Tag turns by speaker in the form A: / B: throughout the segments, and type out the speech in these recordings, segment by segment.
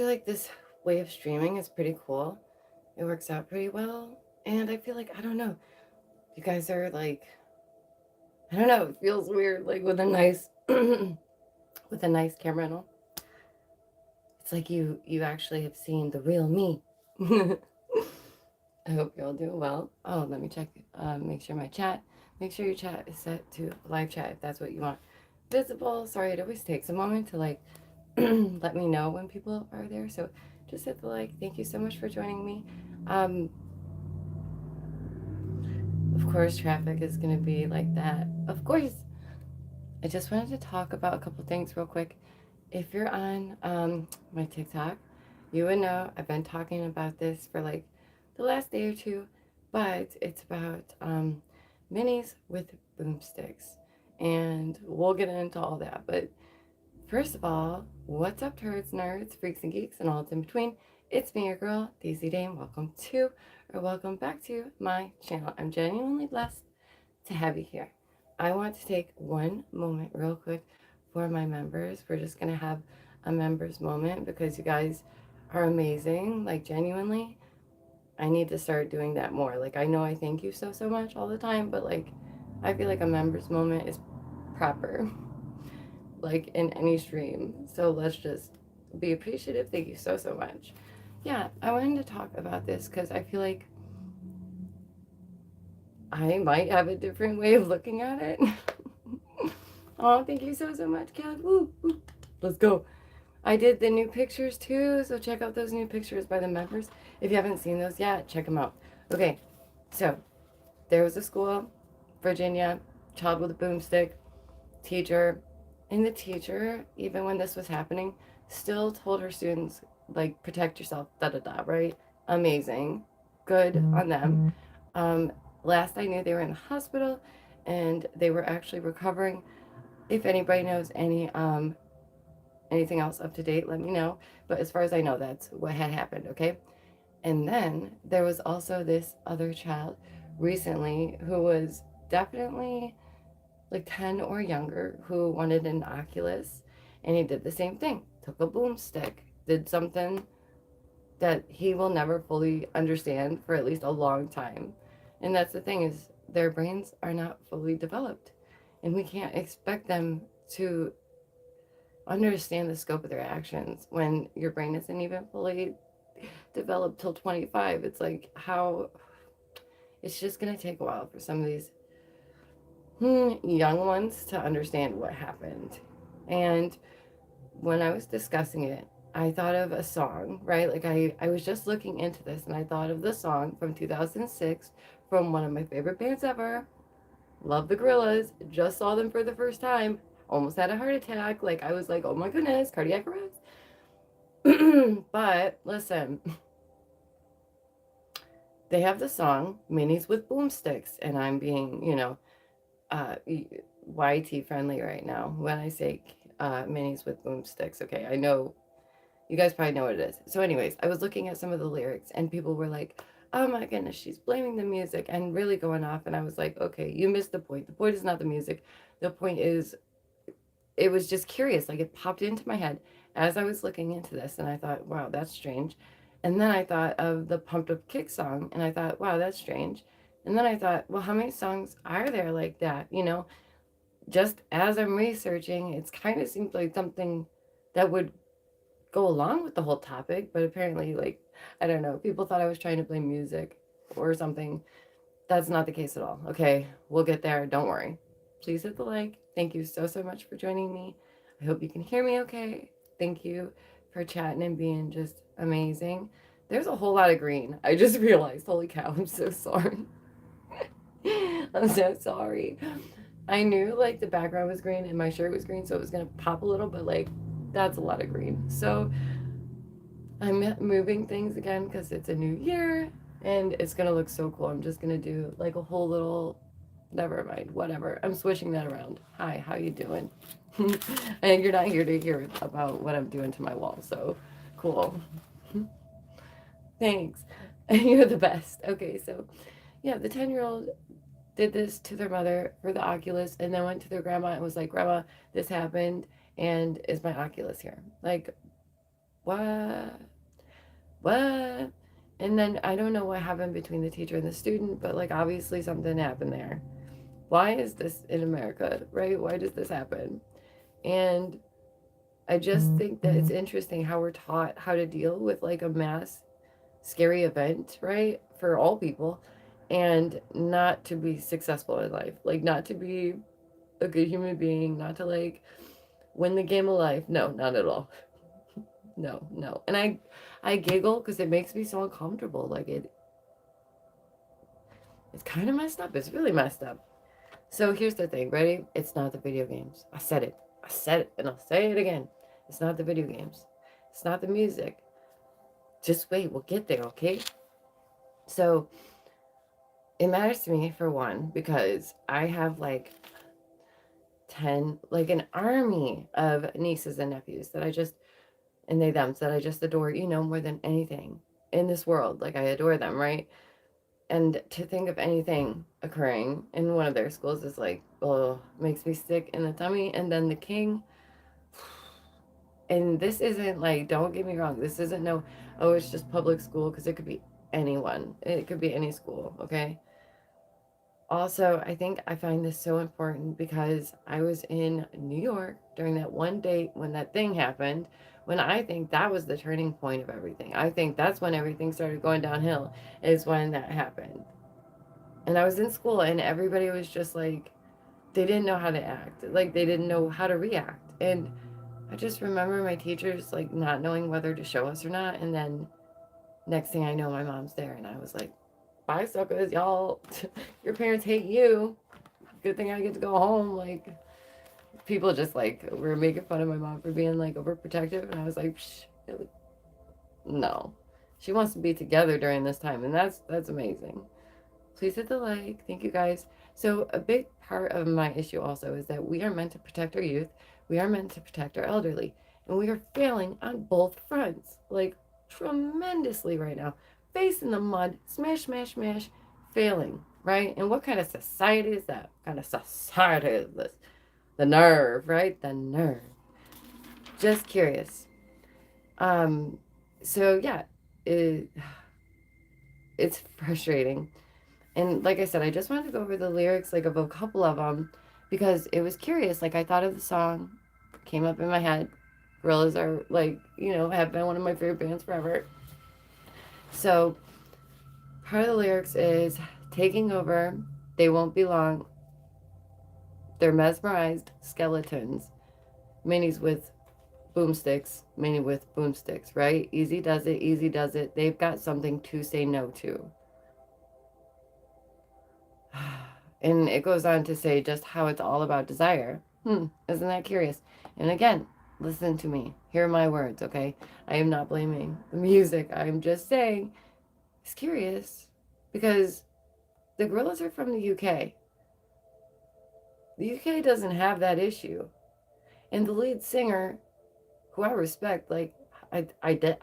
A: feel like this way of streaming is pretty cool. It works out pretty well. And I feel like, I don't know, you guys are like, I don't know, it feels weird, like with a nice, with a nice camera and all. It's like you actually have seen the real me. I hope you're all doing well. Oh, let me check, make sure my chat, make sure your chat is set to live chat if that's what you want. Visible, sorry, it always takes a moment to like let me know when people are there. So just hit the like. Thank you so much for joining me. Um, of course, traffic is going to be like that. Of course. I just wanted to talk about a couple things real quick. If you're on my TikTok, you would know I've been talking about this for like the last day or two, but it's about minis with boomsticks. And we'll get into all that. But first of all, what's up, turds, nerds, freaks, and geeks, and all that's in between? It's me, your girl, Daisy Dame. Welcome to, or welcome back to my channel. I'm genuinely blessed to have you here. I want to take one moment real quick for my members. We're just going to have a members moment because you guys are amazing. Like, genuinely, I need to start doing that more. Like, I know I thank you so much all the time, but like, I feel like a members moment is proper, like in any stream. So let's just be appreciative. Thank you so much. Yeah, I wanted to talk about this because I feel like I might have a different way of looking at it. Oh, thank you so much, Caleb. Woo, woo. Let's go. I did the new pictures too, so check out those new pictures by the members. If you haven't seen those yet, check them out. Okay, so there was a school, Virginia, child with a boomstick, teacher, and the teacher, even when this was happening, still told her students, like, protect yourself, right? Amazing. Good on them. Um, Last I knew, they were in the hospital and they were actually recovering. If anybody knows anything else up to date, let me know. But as far as I know, that's what had happened, okay? And then there was also this other child recently who was definitely like 10 or younger who wanted an Oculus, and he did the same thing. Took a boomstick, did something that he will never fully understand for at least a long time. And that's the thing, is their brains are not fully developed, and we can't expect them to understand the scope of their actions when your brain isn't even fully developed till 25. It's like, how, it's just going to take a while for some of these young ones to understand what happened. And when I was discussing it, I thought of a song, right? Like, I was just looking into this and I thought of the song from 2006 from one of my favorite bands ever. Love the Gorillas. Just saw them for the first time. Almost had a heart attack. Like, I was like, oh my goodness, cardiac arrest. But listen, they have the song Minis with Boomsticks, and I'm being, YT friendly right now when I say minis with boomsticks. Okay, I know you guys probably know what it is. So, anyways, I was looking at some of the lyrics, and people were like, "Oh my goodness, she's blaming the music," and really going off. And I was like, "Okay, you missed the point. The point is not the music. The point is, it was just curious. Like, it popped into my head as I was looking into this, and I thought, wow, that's strange. And then I thought of the Pumped Up Kick song, and I thought, wow, that's strange. And then I thought, well, how many songs are there like that? Just as I'm researching, it's kind of seems like something that would go along with the whole topic, but apparently, like, I don't know, people thought I was trying to play music or something. That's not the case at all. Okay, we'll get there. Don't worry. Please hit the like. Thank you so much for joining me. I hope you can hear me okay. Thank you for chatting and being just amazing. There's a whole lot of green. I just realized. Holy cow, I'm so sorry. I'm so sorry. I knew like the background was green and my shirt was green, so it was gonna pop a little, but like that's a lot of green. So I'm moving things again because it's a new year and it's gonna look so cool. I'm just gonna do like a whole little, never mind, whatever. I'm switching that around. Hi, how you doing? And you're not here to hear about what I'm doing to my wall, so cool. Thanks. You're the best. Okay, so yeah, the 10-year-old did this to their mother for the Oculus and then went to their grandma and was like, Grandma, this happened and is my Oculus here? Like, what? And then I don't know what happened between the teacher and the student, but like obviously something happened there. Why is this in America, right? Why does this happen? And I just think that it's interesting how we're taught how to deal with like a mass scary event, right? For all people, and not to be successful in life, like not to be a good human being, not to like win the game of life. No, not at all. No, no. And I giggle because it makes me so uncomfortable. Like it's kind of messed up. It's really messed up. So here's the thing, ready? It's not the video games. I said it. I said it, and I'll say it again. It's not the video games. It's not the music. Just wait, we'll get there, okay? So it matters to me for one because I have like 10, like an army of nieces and nephews that I just, and they thems that I just adore, more than anything in this world. Like I adore them, right? And to think of anything occurring in one of their schools is like, oh, makes me sick in the tummy. And then the king, and this isn't like, don't get me wrong, this isn't no, oh, it's just public school, because it could be anyone. It could be any school, okay? Also, I think I find this so important because I was in New York during that one date when that thing happened, when I think that was the turning point of everything. I think that's when everything started going downhill, is when that happened. And I was in school and everybody was just like, they didn't know how to act. Like they didn't know how to react. And I just remember my teachers like not knowing whether to show us or not. And then next thing I know, my mom's there and I was like, bye suckers, y'all. Your parents hate you. Good thing I get to go home. Like people just like were making fun of my mom for being like overprotective. And I was like, psh, no. She wants to be together during this time. And that's amazing. Please hit the like. Thank you guys. So a big part of my issue also is that we are meant to protect our youth. We are meant to protect our elderly. And we are failing on both fronts. Like tremendously right now. Face in the mud. Smash, smash, smash. Failing. Right? And what kind of society is that? What kind of society is this? The nerve, right? The nerve. Just curious. So yeah, it's frustrating. And like I said, I just wanted to go over the lyrics, like of a couple of them, because it was curious. Like I thought of the song, came up in my head. Gorillas are like, have been one of my favorite bands forever. So part of the lyrics is taking over, they won't be long. They're mesmerized skeletons. Minis with boomsticks, mini with boomsticks, right? Easy does it, easy does it. They've got something to say no to. And it goes on to say just how it's all about desire. Isn't that curious? And again, listen to me. Hear my words, okay? I am not blaming the music. I'm just saying it's curious because the Gorillas are from the UK. The UK doesn't have that issue. And the lead singer, who I respect, like, I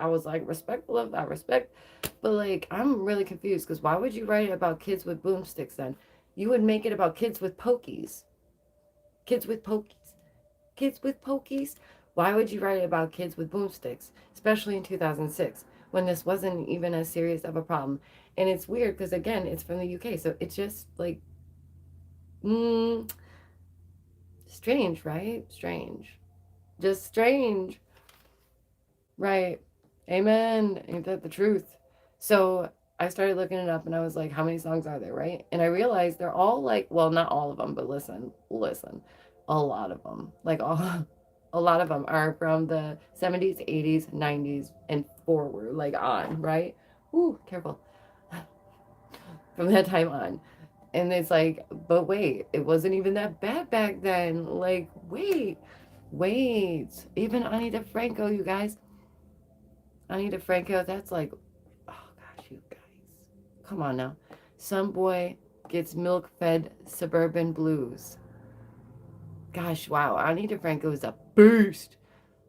A: was like respectful of that respect, but like I'm really confused because why would you write about kids with boomsticks then? You would make it about kids with pokies. Kids with pokies. Kids with pokies. Why would you write about kids with boomsticks, especially in 2006 when this wasn't even as serious of a problem? And it's weird because again, it's from the UK, so it's just like strange, right? Strange. Just strange. Right. Amen. Ain't that the truth? So I started looking it up and I was like, how many songs are there, right? And I realized they're all like, well, not all of them, but listen, a lot of them, like a lot of them are from the 70s, 80s, 90s, and forward, like on, right? Ooh, careful. From that time on. And it's like, but wait, it wasn't even that bad back then. Like, wait. Even Anita Franco, you guys. Anita Franco, that's like, oh gosh, you guys. Come on now. Some boy gets milk-fed suburban blues. Gosh, wow. Anita Franco is a beast.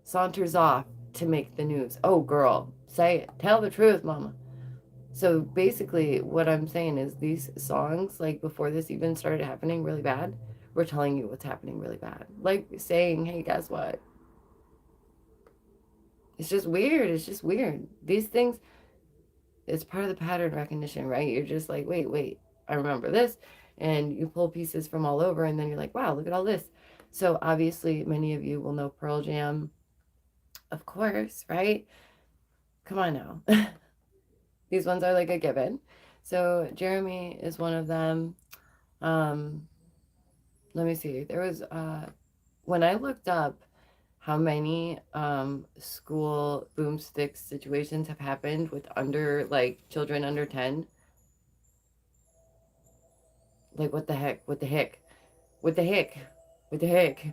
A: Saunters off to make the news. Oh, girl, say it. Tell the truth, mama. So basically, what I'm saying is these songs, like before this even started happening really bad, we're telling you what's happening really bad. Like saying, hey, guess what? It's just weird. It's just weird. These things, it's part of the pattern recognition, right? You're just like, wait, I remember this. And you pull pieces from all over, and then you're like, wow, look at all this. So obviously, many of you will know Pearl Jam, of course, right? Come on now. These ones are like a given. So Jeremy is one of them. Um, Let me see. There was when I looked up how many school boomstick situations have happened with under like children under 10. Like what the heck? What the heck? What the heck? What the heck?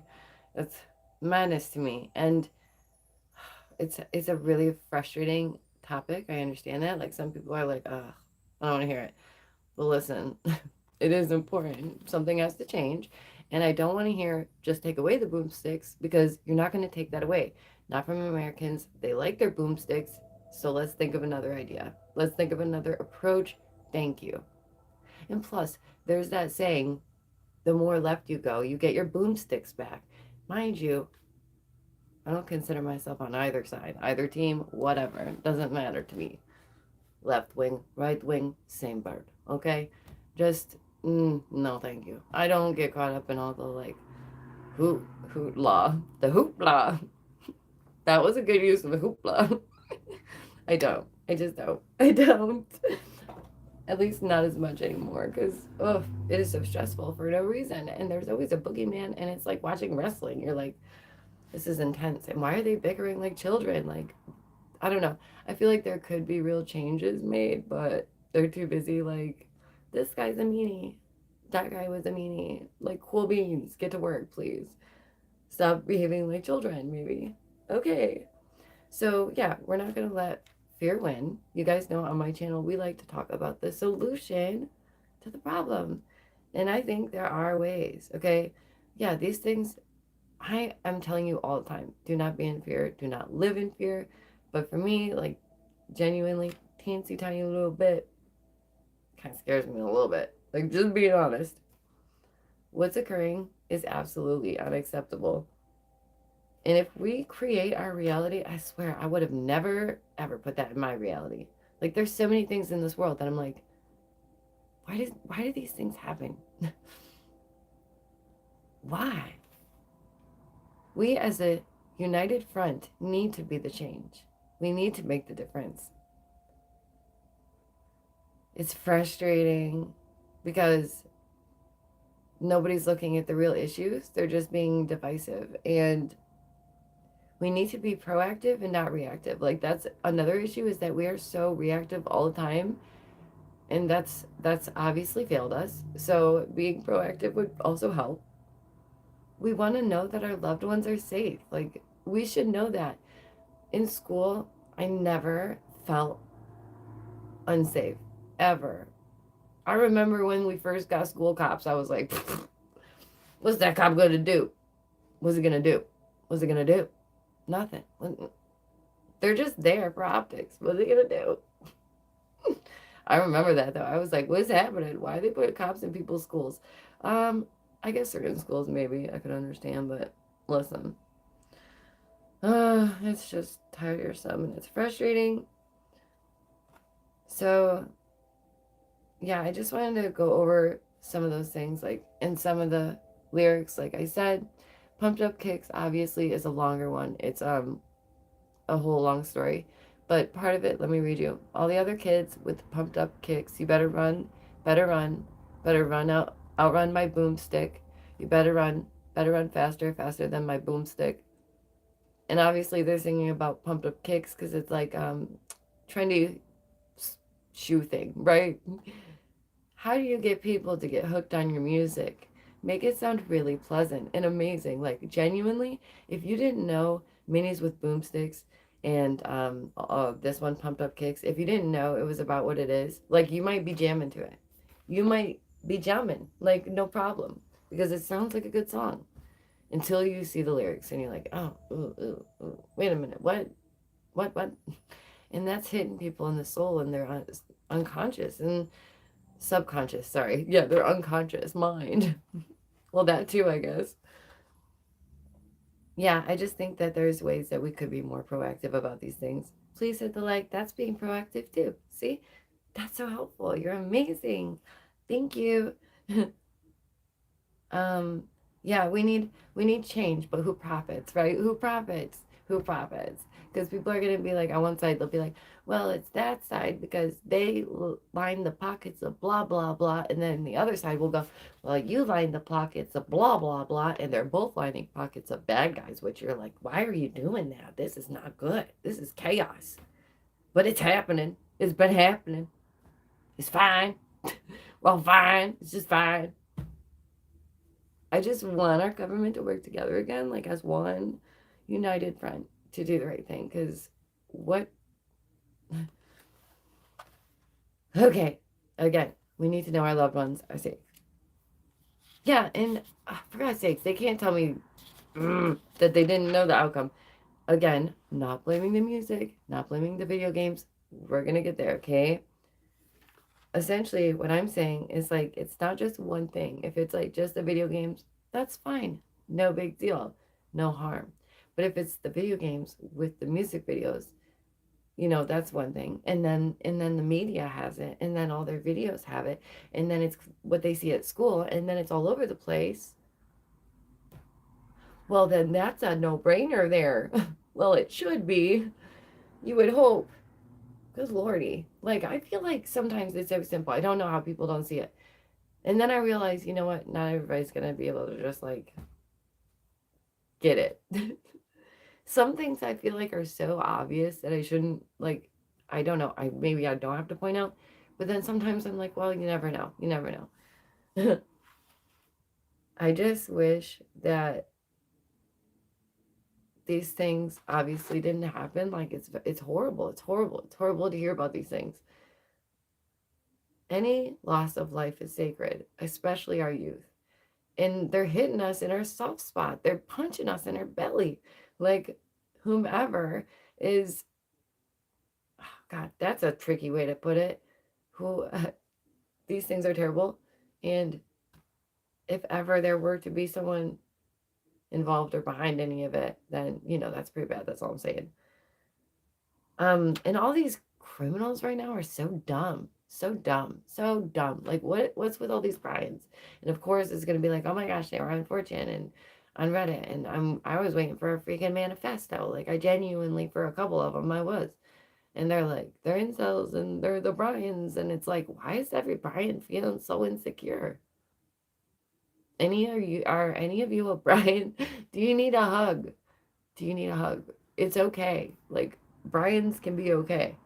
A: That's madness to me. And it's a really frustrating topic. I understand that. Like some people are like, ugh, I don't want to hear it. But listen, it is important. Something has to change. And I don't want to hear just take away the boomsticks because you're not going to take that away. Not from Americans. They like their boomsticks. So let's think of another idea. Let's think of another approach. Thank you. And plus, there's that saying, the more left you go, you get your boomsticks back. Mind you, I don't consider myself on either side, either team, whatever. It doesn't matter to me. Left wing, right wing, same bird. Okay? Just, no, thank you. I don't get caught up in all the like hoopla. The hoopla. That was a good use of the hoopla. I don't. I just don't. I don't. At least not as much anymore because, oh, it is so stressful for no reason. And there's always a boogeyman, and it's like watching wrestling. You're like, this is intense. And why are they bickering like children? Like, I don't know. I feel like there could be real changes made, but they're too busy. Like, this guy's a meanie. That guy was a meanie. Like, cool beans. Get to work, please. Stop behaving like children, maybe. Okay. So, yeah, we're not going to let fear win. You guys know on my channel, we like to talk about the solution to the problem. And I think there are ways, okay? Yeah, these things, I am telling you all the time, do not be in fear. Do not live in fear. But for me, like, genuinely, teensy tiny little bit, kind of scares me a little bit. Like, just being honest. What's occurring is absolutely unacceptable. And if we create our reality, I swear I would have never, ever put that in my reality. Like, there's so many things in this world that I'm like, why do these things happen? Why? We as a united front need to be the change. We need to make the difference. It's frustrating because nobody's looking at the real issues. They're just being divisive. And we need to be proactive and not reactive. Like, that's another issue, is that we are so reactive all the time. And that's obviously failed us. So being proactive would also help. We want to know that our loved ones are safe. Like, we should know that. In school, I never felt unsafe, ever. I remember when we first got school cops, I was like, what's that cop going to do? What's he going to do? What's he going to do? Nothing. They're just there for optics. What's he going to do? I remember that, though. I was like, what's happening? Why they put cops in people's schools? I guess certain schools maybe I could understand, but listen. It's just tiresome and it's frustrating. So, yeah, I just wanted to go over some of those things, like, in some of the lyrics. Like I said, Pumped Up Kicks obviously is a longer one. It's a whole long story. But part of it, let me read you. All the other kids with pumped up kicks, you better run, better run, outrun my boomstick. You better run faster, faster than my boomstick. And obviously they're singing about pumped up kicks because it's like trendy shoe thing, right? How do you get people to get hooked on your music? Make it sound really pleasant and amazing. Like, genuinely, if you didn't know minis with boomsticks and this one, Pumped Up Kicks, if you didn't know it was about what it is, like, you might be jamming to it. You might be jamming, like, no problem, because it sounds like a good song until you see the lyrics and you're like, oh, ooh, wait a minute, what? And that's hitting people in the soul, and they're unconscious and subconscious, sorry. Yeah, their unconscious mind. Well, that too, I guess. Yeah, I just think that there's ways that we could be more proactive about these things. Please hit the like. That's being proactive too. See? That's so helpful. You're amazing. Thank you. um, yeah, we need change, but who profits, right? Who profits? Who profits? Because people are gonna be like, on one side they'll be like, well, it's that side because they line the pockets of blah blah blah, and then the other side will go, well, you line the pockets of blah blah blah, and they're both lining pockets of bad guys. Which you're like, why are you doing that? This is not good. This is chaos. But it's happening. It's been happening. It's fine. Well, fine. It's just fine. I just want our government to work together again, like as one united front to do the right thing. Because what? Okay, again, we need to know our loved ones are safe. Yeah, and for God's sakes, they can't tell me that they didn't know the outcome. Again, not blaming the music, not blaming the video games. We're gonna get there, okay? Essentially, what I'm saying is like, it's not just one thing. If it's like just the video games, that's fine. No big deal. No harm. But if it's the video games with the music videos, that's one thing. And then the media has it, and then all their videos have it, and then it's what they see at school, and then it's all over the place. Well, then that's a no-brainer there. Well, it should be. You would hope. Good lordy. Like, I feel like sometimes it's so simple. I don't know how people don't see it. And then I realized, you know what? Not everybody's going to be able to just like get it. Some things I feel like are so obvious that I shouldn't, like, I don't know. Maybe I don't have to point out. But then sometimes I'm like, well, you never know. You never know. I just wish that these things obviously didn't happen. Like, it's horrible. It's horrible. It's horrible to hear about these things. Any loss of life is sacred, especially our youth. And they're hitting us in our soft spot. They're punching us in our belly. Like, whomever is, oh God, that's a tricky way to put it. Who These things are terrible. And if ever there were to be someone involved or behind any of it, then that's pretty bad. That's all I'm saying. And all these criminals right now are so dumb. So dumb. So dumb. Like, what's with all these Brians? And of course it's gonna be like, oh my gosh, they were on 4chan and on Reddit, and I was waiting for a freaking manifesto. Like, I genuinely, for a couple of them, I was. And they're like, they're incels and they're the Bryans, and it's like, why is every Brian feeling so insecure? Are any of you a Brian? Do you need a hug? Do you need a hug? It's okay. Like, Brian's can be okay.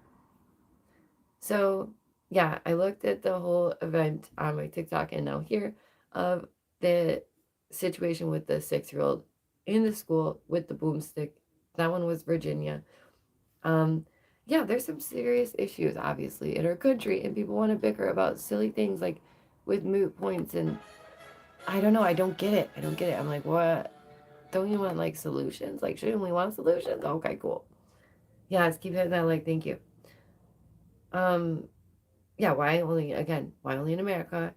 A: So, yeah, I looked at the whole event on my TikTok and now here of the situation with the 6-year-old in the school with the boomstick. That one was Virginia. Um, yeah, there's some serious issues, obviously, in our country, and people want to bicker about silly things like with moot points. And I don't know. I don't get it. I don't get it. I'm like, what? Don't you want like solutions? Like, shouldn't we want solutions? Okay, cool. Yeah, let's keep hitting that. Like, thank you. Um, yeah, why only in America?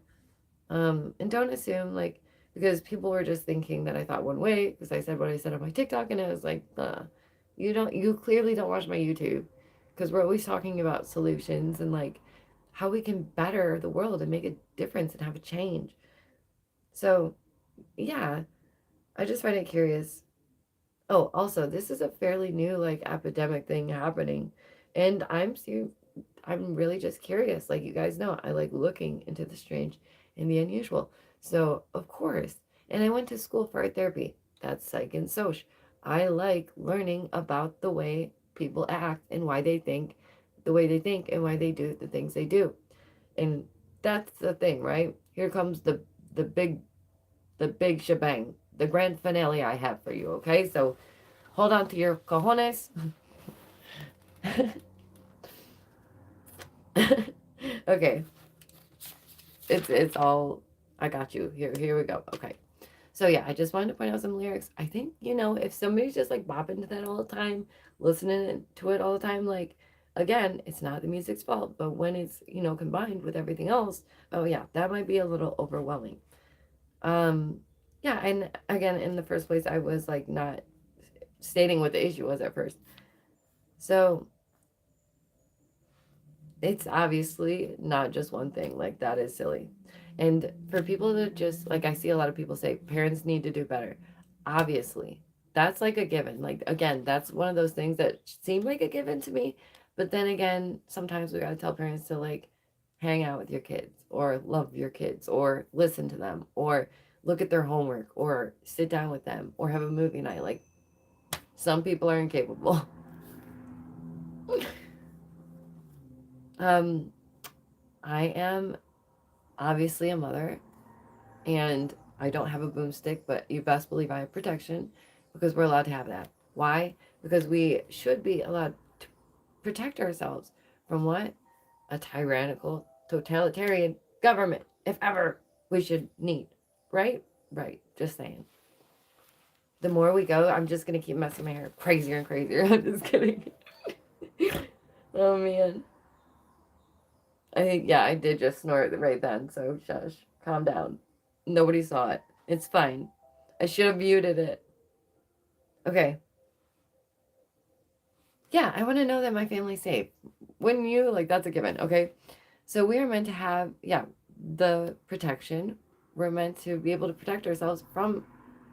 A: And don't assume like, because people were just thinking that I thought one way because I said what I said on my TikTok, and I was like, you clearly don't watch my YouTube, because we're always talking about solutions and like how we can better the world and make a difference and have a change. So yeah, I just find it curious. Oh, also, this is a fairly new like epidemic thing happening, and I'm really just curious. Like, you guys know, I like looking into the strange and the unusual. So, of course, and I went to school for art therapy. That's psych and soc. I like learning about the way people act and why they think the way they think and why they do the things they do. And that's the thing, right? Here comes the big the big shebang, the grand finale I have for you, okay? So, hold on to your cojones. Okay. It's all, I got you. Here we go. Okay. So yeah, I just wanted to point out some lyrics. I think, if somebody's just like bopping to that all the time, listening to it all the time, like, again, it's not the music's fault, but when it's, combined with everything else, oh yeah, that might be a little overwhelming. Um, yeah, and again, in the first place, I was like not stating what the issue was at first. So it's obviously not just one thing. Like, that is silly. And for people to just, like, I see a lot of people say parents need to do better. Obviously, that's like a given. Like, again, that's one of those things that seem like a given to me. But then again, sometimes we got to tell parents to, like, hang out with your kids or love your kids or listen to them or look at their homework or sit down with them or have a movie night. Like, some people are incapable. um, I am obviously a mother, and I don't have a boomstick, but you best believe I have protection because we're allowed to have that. Why? Because we should be allowed to protect ourselves from what? A tyrannical, totalitarian government, if ever we should need. Right? Right. Just saying. The more we go, I'm just going to keep messing my hair crazier and crazier. I'm just kidding. Oh, man. I think, yeah, I did just snort right then, so shush. Calm down. Nobody saw it. It's fine. I should have muted it. Okay. Yeah, I want to know that my family's safe. Wouldn't you? Like, that's a given, okay? So we are meant to have, yeah, the protection. We're meant to be able to protect ourselves from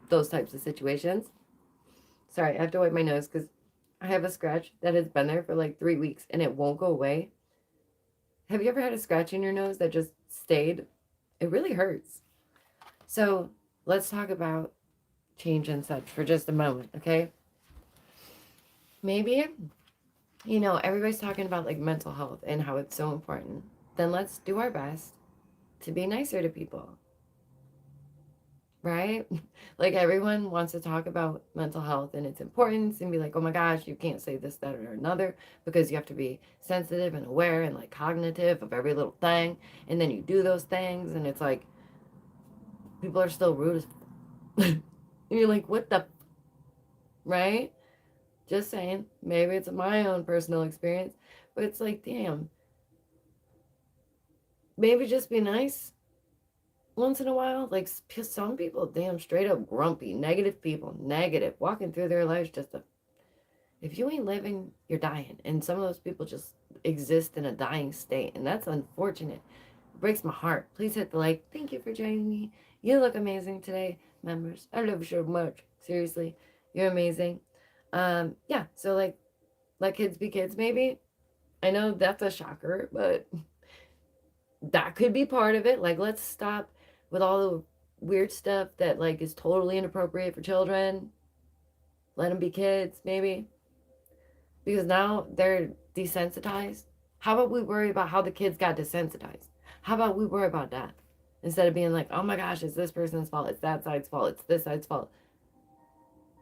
A: those types of situations. Sorry, I have to wipe my nose because I have a scratch that has been there for like 3 weeks and it won't go away. Have you ever had a scratch in your nose that just stayed? It really hurts. So let's talk about change and such for just a moment, okay? Maybe, everybody's talking about like mental health and how it's so important. Then let's do our best to be nicer to people, right? Like, everyone wants to talk about mental health and its importance and be like, oh my gosh, you can't say this, that, or another because you have to be sensitive and aware and like cognitive of every little thing. And then you do those things and it's like people are still rude as and you're like, what the, right? Just saying. Maybe it's my own personal experience, but it's like, damn, maybe just be nice once in a while. Like, some people, damn, straight up grumpy, negative people, negative, walking through their lives just to, if you ain't living, you're dying. And some of those people just exist in a dying state, and that's unfortunate. It breaks my heart. Please hit the like. Thank you for joining me. You look amazing today, members. I love you so much. Seriously, you're amazing. Yeah, so like, let kids be kids, maybe. I know that's a shocker, but that could be part of it. Like, let's stop with all the weird stuff that like is totally inappropriate for children. Let them be kids, maybe, because now they're desensitized. How about we worry about how the kids got desensitized? How about we worry about that instead of being like, oh my gosh, it's this person's fault, it's that side's fault, it's this side's fault.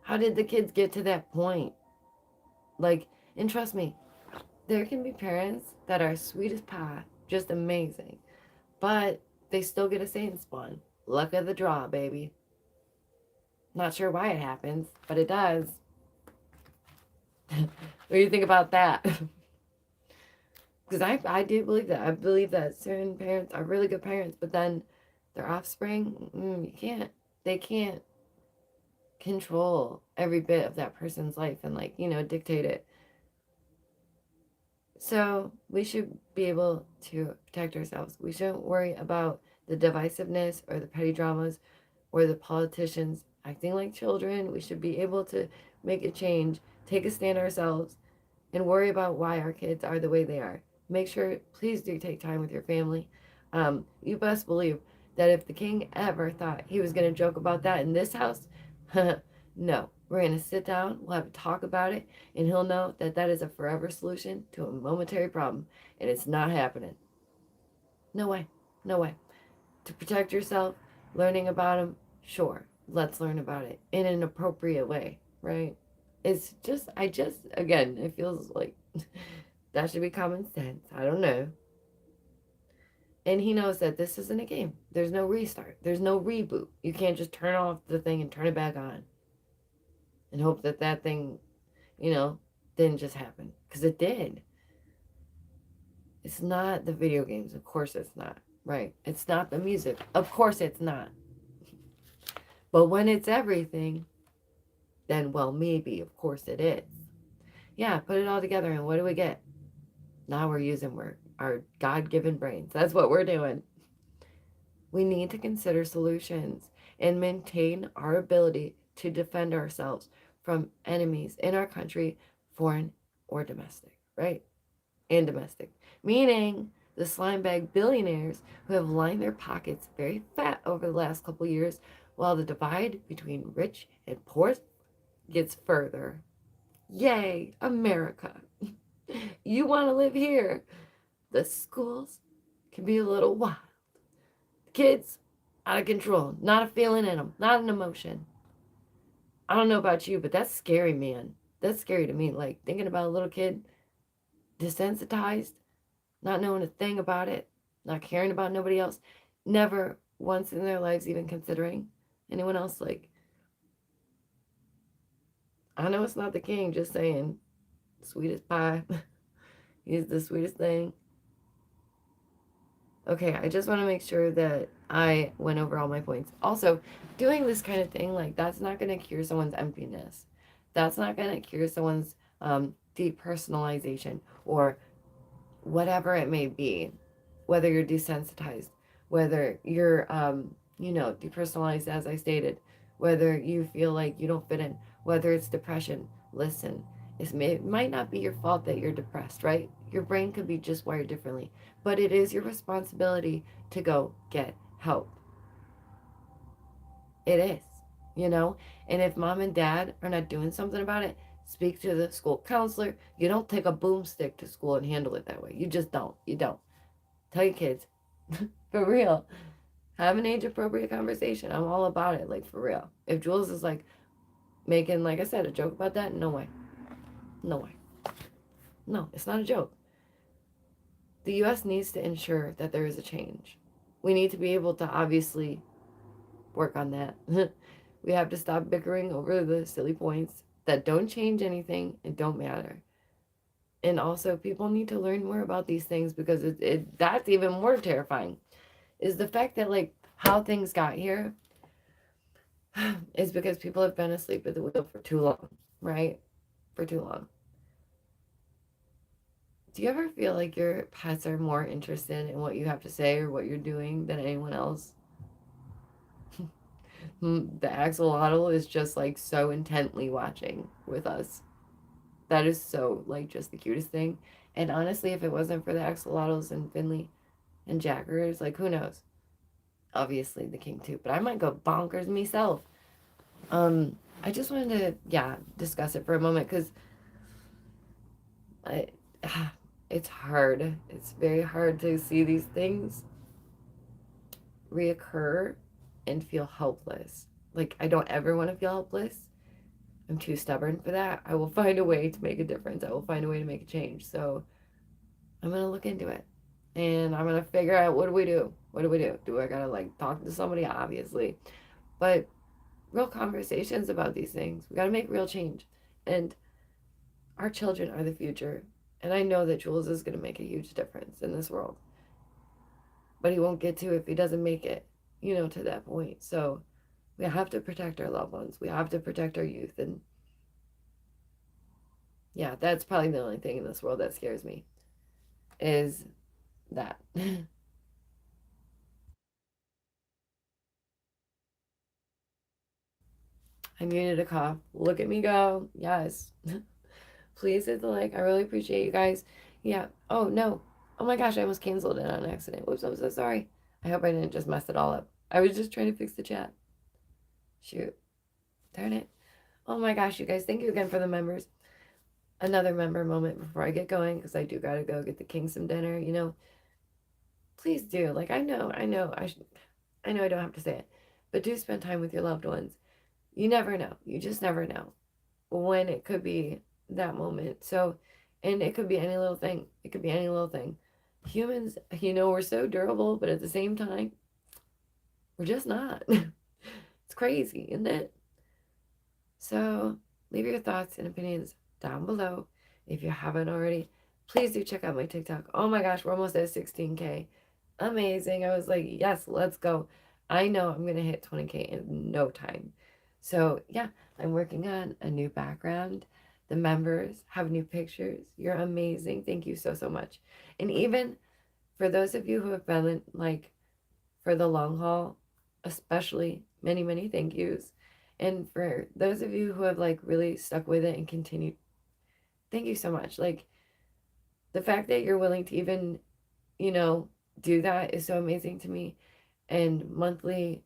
A: How did the kids get to that point? Like, and trust me, there can be parents that are sweet as pie, just amazing, but they still get a Satan spawn. Luck of the draw, baby. Not sure why it happens, but it does. What do you think about that? Because I do believe that. I believe that certain parents are really good parents, but then their offspring, they can't control every bit of that person's life and like, dictate it. So we should be able to protect ourselves. We shouldn't worry about the divisiveness or the petty dramas or the politicians acting like children. We should be able to make a change, take a stand ourselves, and worry about why our kids are the way they are. Make sure, please do take time with your family. You best believe that if the king ever thought he was going to joke about that in this house, no, we're going to sit down, we'll have a talk about it, and he'll know that that is a forever solution to a momentary problem, and it's not happening. No way, no way. To protect yourself, learning about him, sure, let's learn about it in an appropriate way, right? It's just, again, it feels like that should be common sense. I don't know. And he knows that this isn't a game. There's no restart. There's no reboot. You can't just turn off the thing and turn it back on and hope that that thing, didn't just happen. Because it did. It's not the video games. Of course it's not. Right? It's not the music. Of course it's not. But when it's everything, then, well, maybe, of course it is. Yeah, put it all together, and what do we get? Now we're using our God-given brains. That's what we're doing. We need to consider solutions and maintain our ability to defend ourselves from enemies in our country, foreign or domestic, right? And domestic. Meaning the slime bag billionaires who have lined their pockets very fat over the last couple years, while the divide between rich and poor gets further. Yay, America. You want to live here. The schools can be a little wild. Kids, out of control. Not a feeling in them. Not an emotion. I don't know about you, but that's scary, man. That's scary to me. Like, thinking about a little kid desensitized, not knowing a thing about it, not caring about nobody else, never once in their lives even considering anyone else. Like, I know it's not the king, just saying, sweetest pie. He's the sweetest thing. Okay, I just want to make sure that I went over all my points. Also, doing this kind of thing, like, that's not going to cure someone's emptiness. That's not going to cure someone's depersonalization or whatever it may be. Whether you're desensitized, whether you're, depersonalized, as I stated, whether you feel like you don't fit in, whether it's depression. Listen, it might not be your fault that you're depressed, right? Your brain could be just wired differently, but it is your responsibility to go get help. It is, you know? And if mom and dad are not doing something about it, speak to the school counselor. You don't take a boomstick to school and handle it that way. You just don't. You don't. Tell your kids, for real, have an age appropriate conversation. I'm all about it, like, for real. If Jules is like making, like I said, a joke about that, no way. No way. No, it's not a joke. The US needs to ensure that there is a change. We need to be able to obviously work on that. We have to stop bickering over the silly points that don't change anything and don't matter. And also, people need to learn more about these things, because that's even more terrifying, is the fact that, like, how things got here is because people have been asleep at the wheel for too long, right? For too long. Do you ever feel like your pets are more interested in what you have to say or what you're doing than anyone else? The axolotl is just, like, so intently watching with us. That is so, like, just the cutest thing. And honestly, if it wasn't for the axolotls and Finley and Jackers, like, who knows? Obviously the king too, but I might go bonkers myself. I just wanted to, discuss it for a moment, because I it's hard. It's very hard to see these things reoccur and feel helpless. Like, I don't ever want to feel helpless. I'm too stubborn for that. I will find a way to make a difference. I will find a way to make a change. So I'm going to look into it. And I'm going to figure out, what do we do? What do we do? Do I got to, like, talk to somebody? Obviously. But real conversations about these things. We got to make real change. And our children are the future. And I know that Jules is going to make a huge difference in this world. But he won't get to if he doesn't make it, to that point. So we have to protect our loved ones. We have to protect our youth. And yeah, that's probably the only thing in this world that scares me, is that. I muted a cough. Look at me go. Yes. Please hit the like. I really appreciate you guys. Yeah. Oh, no. Oh my gosh, I almost canceled it on accident. Whoops, I'm so sorry. I hope I didn't just mess it all up. I was just trying to fix the chat. Shoot. Darn it. Oh my gosh, you guys. Thank you again for the members. Another member moment before I get going, because I do gotta go get the king some dinner, Please do. Like, I know, I know I don't have to say it, but do spend time with your loved ones. You never know. You just never know when it could be that moment. So, and it could be any little thing. It could be any little thing. Humans, we're so durable, but at the same time, we're just not. It's crazy, isn't it? So, leave your thoughts and opinions down below. If you haven't already, please do check out my TikTok. Oh my gosh, we're almost at 16K. Amazing. I was like, yes, let's go. I know I'm going to hit 20K in no time. So yeah, I'm working on a new background. The members have new pictures. You're amazing. Thank you so, so much. And even for those of you who have been like for the long haul, especially many, many thank yous. And for those of you who have like really stuck with it and continued, thank you so much. Like the fact that you're willing to even, you know, do that is so amazing to me. And monthly,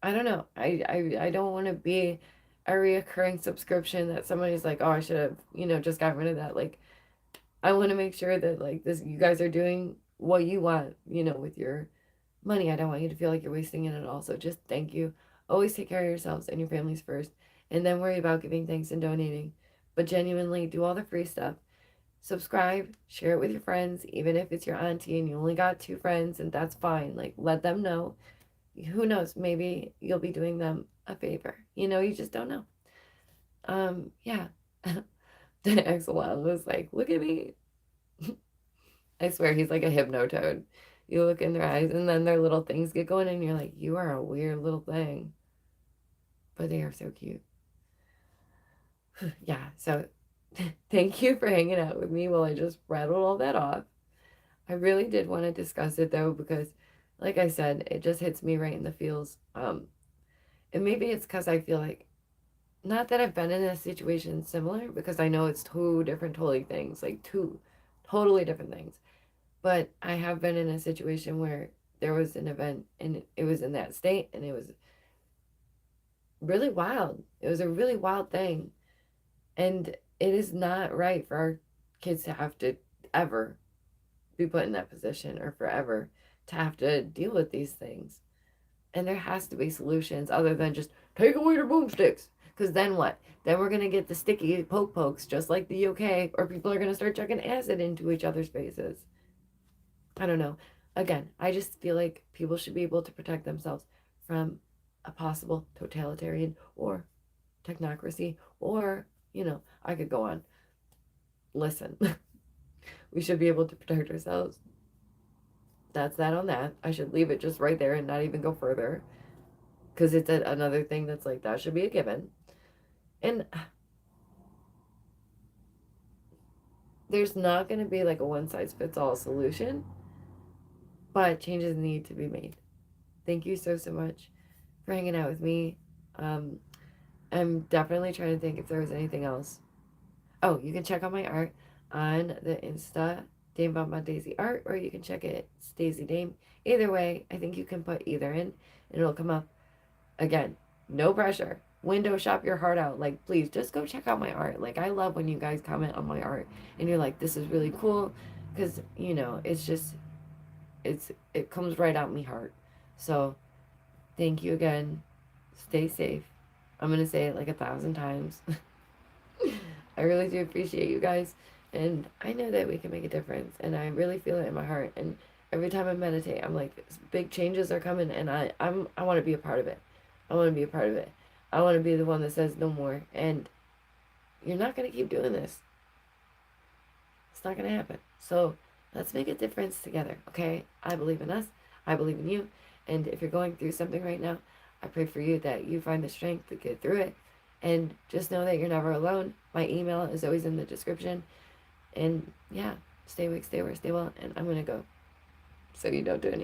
A: I don't know. I don't want to be a reoccurring subscription that somebody's like, oh, I should have, just got rid of that. Like, I want to make sure that like this, you guys are doing what you want, with your money. I don't want you to feel like you're wasting it at all. So just thank you. Always take care of yourselves and your families first, and then worry about giving thanks and donating. But genuinely, do all the free stuff. Subscribe, share it with your friends, even if it's your auntie and you only got 2 friends, and that's fine. Like, let them know. Who knows? Maybe you'll be doing them a favor. You just don't know. Yeah. The Exelon was like, look at me. I swear he's like a hypnotoad. You look in their eyes and then their little things get going and you're like, you are a weird little thing. But they are so cute. Yeah, so thank you for hanging out with me while I just rattled all that off. I really did want to discuss it though because like I said, it just hits me right in the feels. And maybe it's because I feel like not that I've been in a situation similar because I know it's two different totally things, like two totally different things. But I have been in a situation where there was an event and it was in that state and it was really wild. It was a really wild thing. And it is not right for our kids to have to ever be put in that position or forever to have to deal with these things. And there has to be solutions other than just take away your boomsticks. Because then what? Then we're going to get the sticky pokes just like the UK, or people are going to start chucking acid into each other's faces. I don't know. Again, I just feel like people should be able to protect themselves from a possible totalitarian or technocracy, or, I could go on. Listen, we should be able to protect ourselves. That's that on that. I should leave it just right there and not even go further because it's another thing that's like that should be a given. And there's not going to be like a one size fits all solution, but changes need to be made. Thank you so, so much for hanging out with me. Um, I'm definitely trying to think if there was anything else. Oh, you can check out my art on the Insta, DameVonBonDaisy art, or you can check it, it's Daisy Dame. Either way, I think you can put either in, and it'll come up. Again, no pressure. Window shop your heart out. Like, please, just go check out my art. Like, I love when you guys comment on my art, and you're like, this is really cool, because, it's just, it comes right out me heart. So, thank you again. Stay safe. I'm going to say it like 1,000 times. I really do appreciate you guys. And I know that we can make a difference. And I really feel it in my heart. And every time I meditate, I'm like, big changes are coming. And I want to be a part of it. I want to be a part of it. I want to be the one that says no more. And you're not going to keep doing this. It's not going to happen. So let's make a difference together. Okay? I believe in us. I believe in you. And if you're going through something right now, I pray for you that you find the strength to get through it. And just know that you're never alone. My email is always in the description. And yeah, stay awake, stay aware, stay well. And I'm going to go so you don't do any